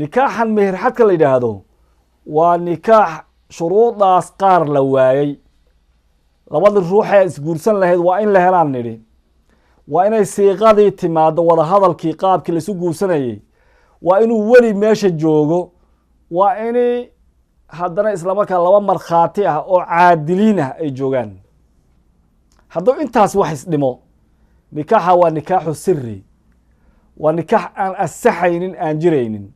نكاحا مهر حد كلا يدهدو ونكاح شروط أسقار لواي لبعض الروح يسقورسن لهذا وإن لهلان نري وإن السيقاد يتماد ولا هذا الكيقاب كل سقورسنه وإنه ولي ماشي جوجو وإن هذا إسلامك لو مرخاتها أو عادلينها أي جوجان هذا أنت واحد دمو نكاح ونكاح سري ونكاح أن السحين أنجرين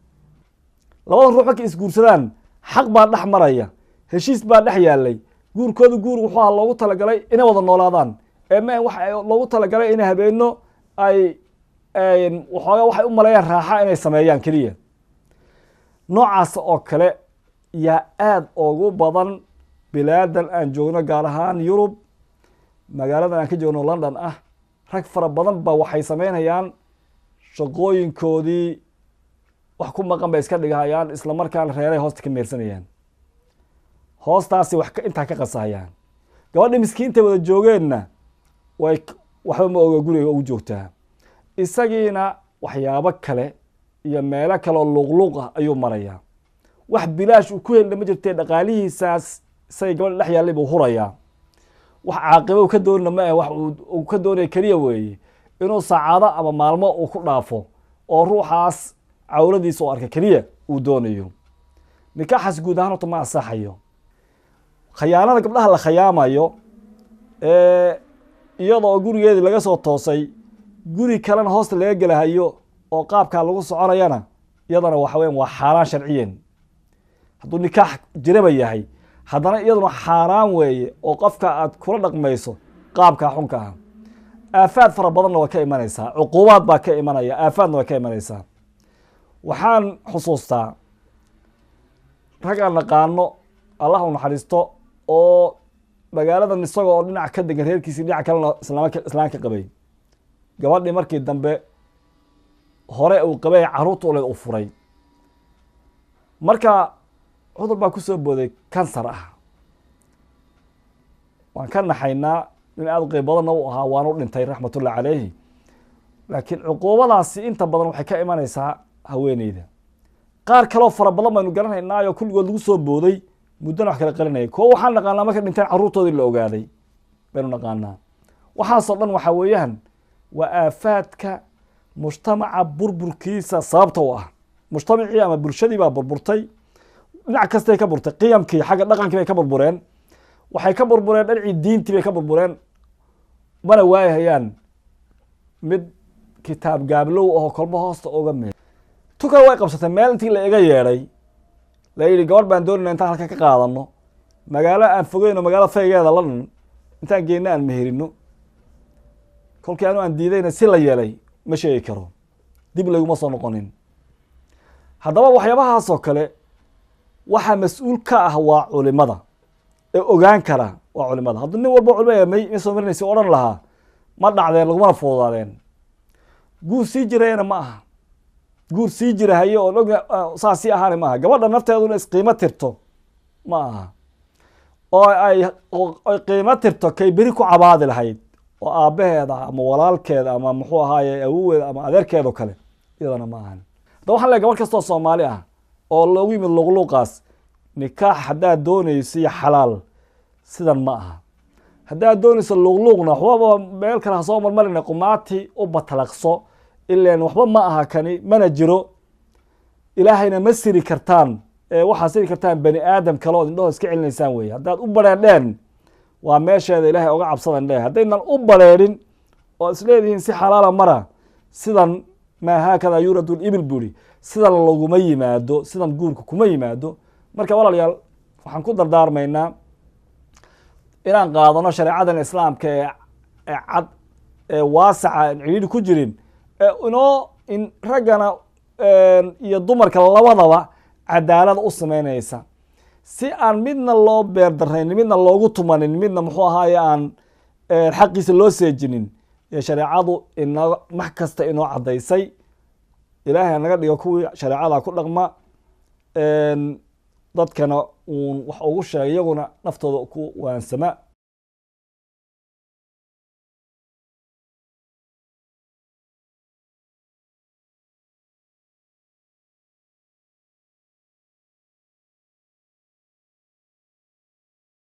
لو روحك إسقورسان حق بعد أحمرية هشيس بعد أحيالي جور كذا جور وحال الله تعالى قال إنا وضع نولادان إما الله تعالى قال إنا هبينه أي وحاجة واحد ملايين راحة إنا السمايان كلية نوع أكله يا آد أوجو بدن بلاد الأنجونا قالهان يوروب مقالة أنكجونا لندن ركفر بدن بوحي سمين هيان شقوين كودي وحكم مقام بيسكت هيان إسلام كان ريالي هوست كميرسنيان hoostaasi wax ka inta ka qasayaan gabadha miskiinta wada joogeenna waxba ma oga guriga ugu joogtaa isagiina waxyaabo kale iyo meelo kale oo luqluq ah ayuu marayaa wax bilaash uu ku helay ma jirtay dhaqaalihiisaas say gabadha dhex yaalay buu hurayaa wax caaqibo ka doonna ma wax uu ka doonay kaliya weeye inuu saacado ama maalmo uu ku dhaafo oo ruuxaas cawradiisa oo arka kaliya uu doonayo nikaaxas guud ahaan ma asaxayo khiyaanada gabdhaha la khiyaamayo iyadoo gurigeedii laga soo toosay guri kalena hoosta laga galahayo oo qaabka lagu soconayana iyadana waxa weeyaan waa xaraan sharciyan hadduu nikaax jiraba yahay haddana iyaduna xaraan weeye oo qofka aad kula dhaqmayso qaabka xunka ah aafaad fara badanna waa ka imanaysaa cuquubaad baa ka imanaya aafaadna waa ka imanaysaa waxaan xusuustaa rag aan naqaano allah u naxariisto oo magaaladan isagoo oo dhinac ka degan reerkiisii dhinac kalena islaamka qabay gabadhii markii dambe hore uu qabay caruurta ule u furay marka cudur baa ku soo booday kansar ah waan ka naxaynaa in aad qeyb badanna u ahaa waanu dhintay raxmatullahi calayhi laakiin cuquubadaasi inta badan waxay ka imanaysaa haweeneyda qaar kaloo fara badan baynu garanaynaayo kulligood lagu soo booday muddana wax kala qalinaya kuwo waxaan naqaanaa marka dhinteen carruurtoodii la ogaaday baynu naqaanaa waxaasoo dhan waxaa weeyaan waa aafaadka mujtamaca burburkiisa sababta u ah mujtamacii ama bulshadii baa burburtay dhinac kastay ka burtay qiyamkii xagga dhaqankii bay ka burbureen waxay ka burbureen dhinacii diintii bay ka burbureen mana waayahayaan mid kitaab gaablow oo kolba hoosta oga meel tuka way qabsatay meel intii la iga yeedhay la yidhi gabadh baan doonayna intaan halka ka qaadano magaalo aan fogeyno magaalo faygeeda London intaan geyna aan meherino kolkii aan diidayna si la yeelay ma sheegi karo dib laguma soo noqonin haddaba waxyaabahaas oo kale waxa mas'uul ka ah waa culimada ee ogaan kara waa culimada haddii nin walba culimo may soo marinaysa oran lahaa ma dhacdeen laguma fuudaadeen guur sii jirayna ma aha guur sii jirahayo oo og saasi ahaan ma aha gabadha nafteeduna isqiimo tirto ma aha oo ay qiimo tirto kay beri ku cabaadi lahayd oo aabaheeda ama walaalkeeda ama muxuu ahaaye awooweeda ama adeerkeeda kale iyadana ma ahan hadda waxaan leeyahay gabadh kastoo Soomaali ah oo loogu yimid luqluqaas nikaax haddaad doonayso iyo xalaal sidan ma aha haddaad doonayso luqluqna waxba meel kale ha soo marmarina qumaati u batalaqso ilaan waxba ma aha kani mana jiro ilaahayna ma siri kartaan waxaa siri kartaan bani aadam kale oo indhaho iska celinaysaan weeye haddaad u bareedheen waa meesheeda ilaahay oga cabsadan leeyahay haddaynan u bareedhin oo isleedihiin si xalaala mara sidan maa haakada yuradu libil buri sidan laguma yimaado sidan guurka kuma yimaado marka walaalayaal waxaan ku dardaarmaynaa inaan qaadano shareecadan islaamka ee cad ee waasaca aan cidhiidhi ku jirin inoo in raggana iyo dumarka labadaba cadaalad u sameynaysa si aan midna loo beerdarrayn midna loogu tumanin midna muxuu ahaaye aan xaqiisa loo seejinin ee shareecadu inoo max kasta inoo caddaysay ilaahay naga dhigo kuwii shareecada ku dhaqma dadkana uun wax ugu sheegay iyaguna naftooda ku waansama